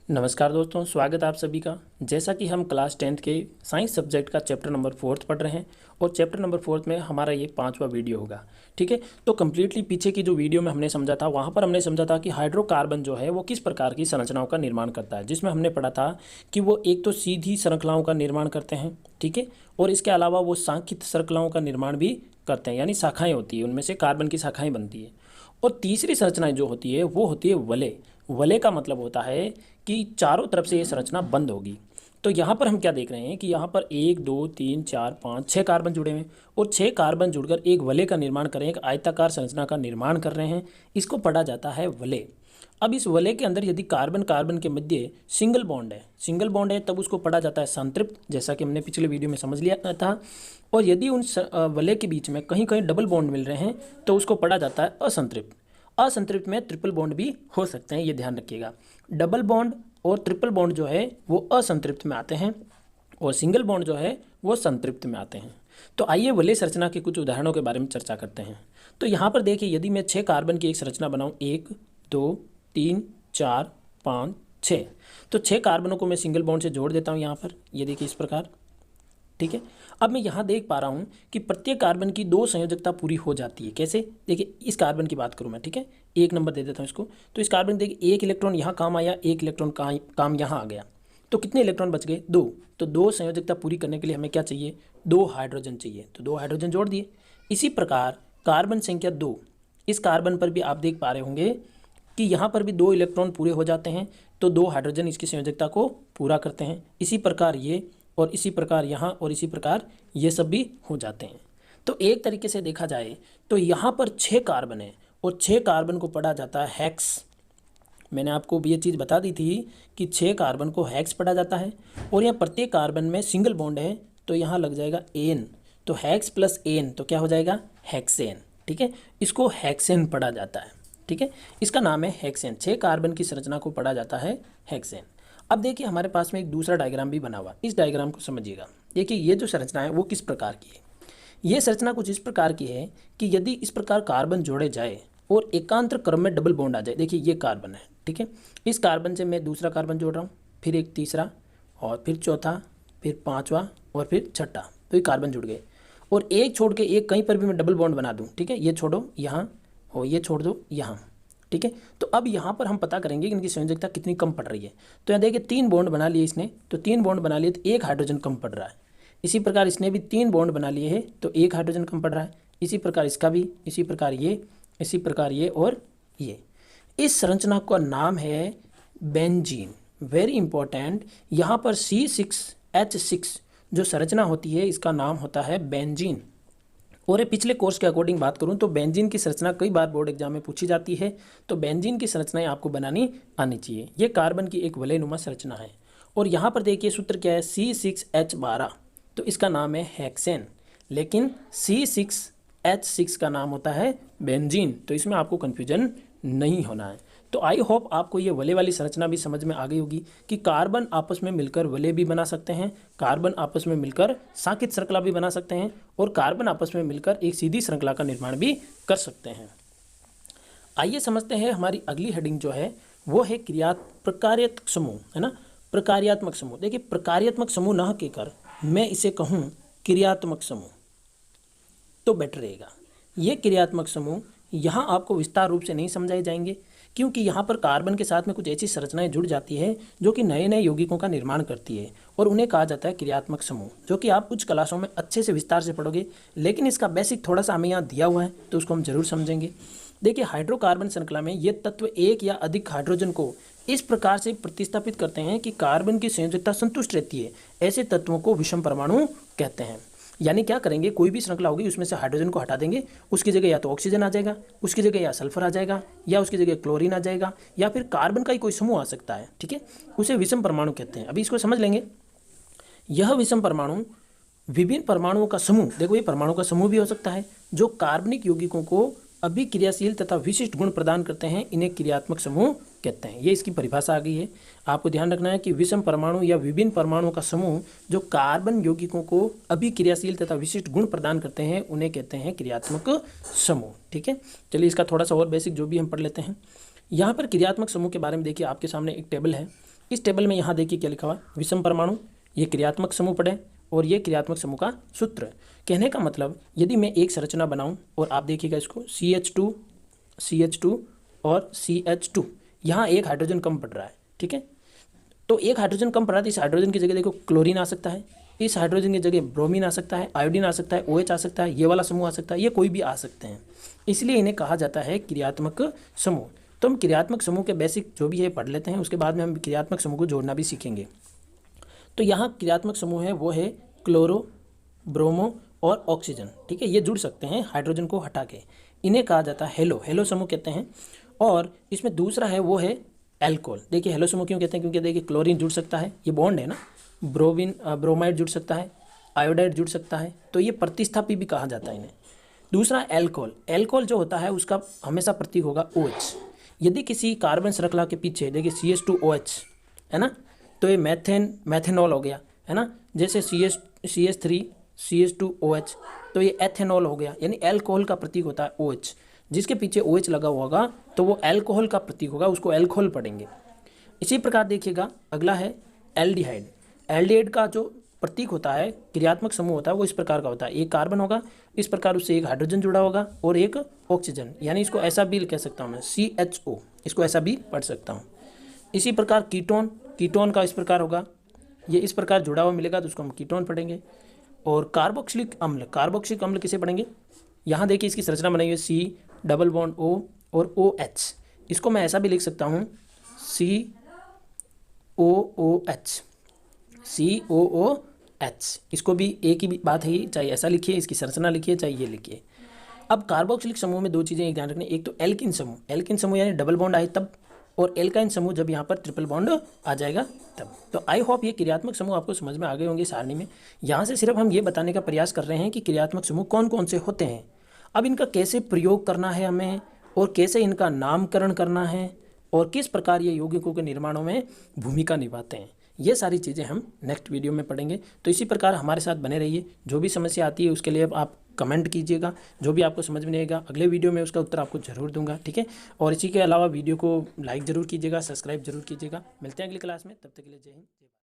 नमस्कार दोस्तों, स्वागत है आप सभी का। जैसा कि हम क्लास 10th के साइंस सब्जेक्ट का चैप्टर नंबर 4 पढ़ रहे हैं और चैप्टर नंबर 4 में हमारा ये 5वां वीडियो होगा। ठीक है, तो कम्प्लीटली पीछे की जो वीडियो में हमने समझा था, वहाँ पर हमने समझा था कि हाइड्रोकार्बन जो है वो किस प्रकार की संरचनाओं का निर्माण करता है, जिसमें हमने पढ़ा था कि वो एक तो सीधी श्रृंखलाओं का निर्माण करते हैं, ठीक है, और इसके अलावा वो सांख्यिक श्रृंखलाओं का निर्माण भी करते हैं, यानी शाखाएँ होती है, उनमें से कार्बन की शाखाएँ बनती है। और तीसरी संरचना जो होती है वो होती है वलय। वलय का मतलब होता है कि चारों तरफ से ये संरचना बंद होगी। तो यहाँ पर हम क्या देख रहे हैं कि यहाँ पर 1 2 3 4 5 6 कार्बन जुड़े हुए हैं और 6 कार्बन जुड़कर एक वलय का निर्माण कर रहे हैं, एक आयताकार संरचना का निर्माण कर रहे हैं। इसको पढ़ा जाता है वलय। अब इस वलय के अंदर यदि कार्बन कार्बन के मध्य सिंगल बॉन्ड है तब उसको पढ़ा जाता है संतृप्त, जैसा कि हमने पिछले वीडियो में समझ लिया था। और यदि उन वलय के बीच में कहीं कहीं डबल बॉन्ड मिल रहे हैं तो उसको पढ़ा जाता है असंतृप्त। असंतृप्त में ट्रिपल बॉन्ड भी हो सकते हैं, ये ध्यान रखिएगा। डबल बॉन्ड और ट्रिपल बॉन्ड जो है वो असंतृप्त में आते हैं और सिंगल बॉन्ड जो है वो संतृप्त में आते हैं। तो आइए वलय संरचना के कुछ उदाहरणों के बारे में चर्चा करते हैं। तो यहाँ पर देखिए, यदि मैं 6 कार्बन की एक संरचना बनाऊँ, 1 2 3 4 5 6, तो 6 कार्बनों को मैं सिंगल बॉन्ड से जोड़ देता हूँ यहाँ पर, ये देखिए इस प्रकार। ठीक है, अब मैं यहाँ देख पा रहा हूँ कि प्रत्येक कार्बन की 2 संयोजकता पूरी हो जाती है। कैसे? देखिए, इस कार्बन की बात करूँ मैं, ठीक है, 1 नंबर दे देता हूँ इसको। तो इस कार्बन देखिए 1 इलेक्ट्रॉन यहाँ काम आया, 1 इलेक्ट्रॉन काम यहाँ आ गया, तो कितने इलेक्ट्रॉन बच गए? 2। तो 2 संयोजकता पूरी करने के लिए हमें क्या चाहिए? 2 हाइड्रोजन चाहिए, तो 2 हाइड्रोजन जोड़ दिए। इसी प्रकार कार्बन संख्या 2, इस कार्बन पर भी आप देख पा रहे होंगे कि यहाँ पर भी 2 इलेक्ट्रॉन पूरे हो जाते हैं, तो 2 हाइड्रोजन इसकी संयोजकता को पूरा करते हैं। इसी प्रकार ये, और इसी प्रकार यहाँ, और इसी प्रकार ये सब भी हो जाते हैं। तो एक तरीके से देखा जाए तो यहाँ पर 6 कार्बन है और 6 कार्बन को पढ़ा जाता है हेक्स। मैंने आपको भी ये चीज़ बता दी थी कि 6 कार्बन को हेक्स पढ़ा जाता है। और यहाँ प्रत्येक कार्बन में सिंगल बॉन्ड है तो यहाँ लग जाएगा एन, तो हेक्स प्लस एन तो क्या हो जाएगा? हेक्सेन। ठीक है, इसको हेक्सेन पढ़ा जाता है। ठीक है, इसका नाम है हेक्सेन। 6 कार्बन की संरचना को पढ़ा जाता है हेक्सेन। अब देखिए, हमारे पास में एक दूसरा डायग्राम भी बना हुआ, इस डायग्राम को समझिएगा। देखिए, ये जो संरचना है वो किस प्रकार की है। ये संरचना कुछ इस प्रकार की है कि यदि इस प्रकार कार्बन जोड़े जाए और एकांतर क्रम में डबल बॉन्ड आ जाए। देखिए, ये कार्बन है, ठीक है, इस कार्बन से मैं दूसरा कार्बन जोड़ रहा हूँ, फिर एक तीसरा, और फिर चौथा, फिर पाँचवा, और फिर छठा, तो ये कार्बन जुड़ गए। और एक छोड़ के एक कहीं पर भी मैं डबल बॉन्ड बना दूँ, ठीक है, ये छोड़ो यहाँ और ये छोड़ दो यहाँ, ठीक है। तो अब यहाँ पर हम पता करेंगे कि इनकी संयोजकता कितनी कम पड़ रही है। तो यहाँ देखिए 3 बॉन्ड बना लिए इसने, तो 3 बॉन्ड बना लिए तो 1 हाइड्रोजन कम पड़ रहा है। इसी प्रकार इसने भी 3 बॉन्ड बना लिए हैं तो 1 हाइड्रोजन कम पड़ रहा है। इसी प्रकार इसका भी, इसी प्रकार ये, इसी प्रकार ये और ये। इस संरचना का नाम है बेंजीन। वेरी इंपॉर्टेंट, यहाँ पर C6H6 जो संरचना होती है इसका नाम होता है बेंजीन। और ये पिछले कोर्स के अकॉर्डिंग बात करूं तो बेंजीन की संरचना कई बार बोर्ड एग्जाम में पूछी जाती है, तो बेंजीन की संरचनाएं आपको बनानी आनी चाहिए। ये कार्बन की एक वलयनुमा संरचना है। और यहाँ पर देखिए सूत्र क्या है? C6H12, तो इसका नाम है हेक्सेन, लेकिन C6H6 का नाम होता है बेंजीन, तो इसमें आपको कन्फ्यूजन नहीं होना है। तो आई होप आपको ये वलय वाली संरचना भी समझ में आ गई होगी कि कार्बन आपस में मिलकर वलय भी बना सकते हैं, कार्बन आपस में मिलकर सांकित श्रृंखला भी बना सकते हैं, और कार्बन आपस में मिलकर एक सीधी श्रृंखला का निर्माण भी कर सकते हैं। आइए समझते हैं, हमारी अगली हेडिंग जो है वो है प्रकार्यात्मक समूह, है ना, प्रकार्यात्मक समूह। देखिए, प्रकार्यात्मक समूह न कहकर मैं इसे कहूँ क्रियात्मक समूह तो बेटर रहेगा। ये क्रियात्मक समूह यहाँ आपको विस्तार रूप से नहीं समझाए जाएंगे, क्योंकि यहाँ पर कार्बन के साथ में कुछ ऐसी संरचनाएं जुड़ जाती है जो कि नए नए यौगिकों का निर्माण करती है, और उन्हें कहा जाता है क्रियात्मक समूह, जो कि आप कुछ क्लासों में अच्छे से विस्तार से पढ़ोगे। लेकिन इसका बेसिक थोड़ा सा हमें यहाँ दिया हुआ है तो उसको हम जरूर समझेंगे। देखिए, हाइड्रोकार्बन श्रृंखला में ये तत्व एक या अधिक हाइड्रोजन को इस प्रकार से प्रतिस्थापित करते हैं कि कार्बन की संयोजकता संतुष्ट रहती है। ऐसे तत्वों को विषम परमाणु कहते हैं। यानी क्या करेंगे, कोई भी श्रृंखला होगी उसमें से हाइड्रोजन को हटा देंगे, उसकी जगह या तो ऑक्सीजन आ जाएगा, उसकी जगह या सल्फर आ जाएगा, या उसकी जगह क्लोरीन आ जाएगा, या फिर कार्बन का ही कोई समूह आ सकता है, ठीक है, उसे विषम परमाणु कहते हैं। अभी इसको समझ लेंगे। यह विषम परमाणु विभिन्न परमाणुओं का समूह, देखो ये परमाणु का समूह भी हो सकता है, जो कार्बनिक यौगिकों को अभिक्रियाशील तथा विशिष्ट गुण प्रदान करते हैं, इन्हें क्रियात्मक समूह कहते हैं। ये इसकी परिभाषा आ गई है। आपको ध्यान रखना है कि विषम परमाणु या विभिन्न परमाणुओं का समूह जो कार्बन यौगिकों को अभिक्रियाशील तथा विशिष्ट गुण प्रदान करते हैं, उन्हें कहते हैं क्रियात्मक समूह। ठीक है, चलिए इसका थोड़ा सा और बेसिक जो भी हम पढ़ लेते हैं। यहाँ पर क्रियात्मक समूह के बारे में देखिए, आपके सामने एक टेबल है। इस टेबल में यहाँ देखिए क्या लिखा हुआ है, विषम परमाणु, ये क्रियात्मक समूह पढ़ें और ये क्रियात्मक समूह का सूत्र। कहने का मतलब यदि मैं एक संरचना बनाऊं और आप देखिएगा इसको CH2 और CH2, यहाँ एक हाइड्रोजन कम पड़ रहा है, ठीक है। तो एक हाइड्रोजन कम पड़ रहा है तो इस हाइड्रोजन की जगह देखो क्लोरीन आ सकता है, इस हाइड्रोजन की जगह ब्रोमीन आ सकता है, आयोडीन आ सकता है, OH आ सकता है, ये वाला समूह आ सकता है, ये कोई भी आ सकते हैं। इसलिए इन्हें कहा जाता है क्रियात्मक समूह। तो हम क्रियात्मक समूह के बेसिक जो भी है पढ़ लेते हैं, उसके बाद में हम क्रियात्मक समूह को जोड़ना भी सीखेंगे। तो यहाँ क्रियात्मक समूह है वो है क्लोरो, ब्रोमो और ऑक्सीजन, ठीक है। ये जुड़ सकते हैं हाइड्रोजन को हटा के, इन्हें कहा जाता है हेलो समूह कहते हैं। और इसमें दूसरा है वो है एल्कोहल। देखिए हेलो समूह क्यों कहते हैं, क्योंकि देखिए क्लोरीन जुड़ सकता है, ये बॉन्ड है ना, ब्रोमाइड जुड़ सकता है, आयोडाइड जुड़ सकता है, तो ये प्रतिस्थापी भी कहा जाता है इन्हें। दूसरा एल्कोहल जो होता है उसका हमेशा प्रतीक होगा OH। यदि किसी कार्बन श्रृंखला के पीछे देखिए CH2OH है ना, तो ये मैथेनॉल हो गया है ना। जैसे CH3 CH2OH, तो ये एथेनॉल हो गया। यानी एल्कोहल का प्रतीक होता है OH, जिसके पीछे OH लगा होगा तो वो एल्कोहल का प्रतीक होगा, उसको एल्कोहल पढ़ेंगे। इसी प्रकार देखिएगा अगला है एल्डिहाइड। एल्डिहाइड का जो प्रतीक होता है, क्रियात्मक समूह होता है, वो इस प्रकार का होता है। एक कार्बन होगा, इस प्रकार उससे एक हाइड्रोजन जुड़ा होगा और एक ऑक्सीजन, यानी इसको ऐसा भी कह सकता हूँ मैं CHO, इसको ऐसा भी पढ़ सकता हूँ। इसी प्रकार कीटोन का इस प्रकार होगा, ये इस प्रकार जुड़ा हुआ मिलेगा तो उसको हम कीटोन पढ़ेंगे। और कार्बोक्सिलिक अम्ल किसे पढ़ेंगे, यहाँ देखिए इसकी संरचना बनाई हुई है C+O और OH, इसको मैं ऐसा भी लिख सकता हूँ COOH, इसको भी एक ही बात है, चाहे ऐसा लिखिए, इसकी संरचना लिखिए, चाहे ये लिखिए। अब कार्बोक्सिलिक समूह में दो चीज़ें एक ध्यान रखनी, एक तो एल्किन समूह यानी डबल बॉन्ड आए तब, और एल्काइन समूह जब यहाँ पर ट्रिपल बॉन्ड आ जाएगा तब। तो आई होप ये क्रियात्मक समूह आपको समझ में आ गए होंगे सारणी में। यहाँ से सिर्फ हम ये बताने का प्रयास कर रहे हैं कि क्रियात्मक समूह कौन कौन से होते हैं, अब इनका कैसे प्रयोग करना है हमें, और कैसे इनका नामकरण करना है, और किस प्रकार ये यौगिकों के निर्माणों में भूमिका निभाते हैं, ये सारी चीज़ें हम नेक्स्ट वीडियो में पढ़ेंगे। तो इसी प्रकार हमारे साथ बने रहिए। जो भी समस्या आती है उसके लिए आप कमेंट कीजिएगा, जो भी आपको समझ में नहीं आएगा अगले वीडियो में उसका उत्तर आपको ज़रूर दूंगा, ठीक है। और इसी के अलावा वीडियो को लाइक ज़रूर कीजिएगा, सब्सक्राइब जरूर कीजिएगा। मिलते हैं अगली क्लास में, तब तक के लिए जय हिंद।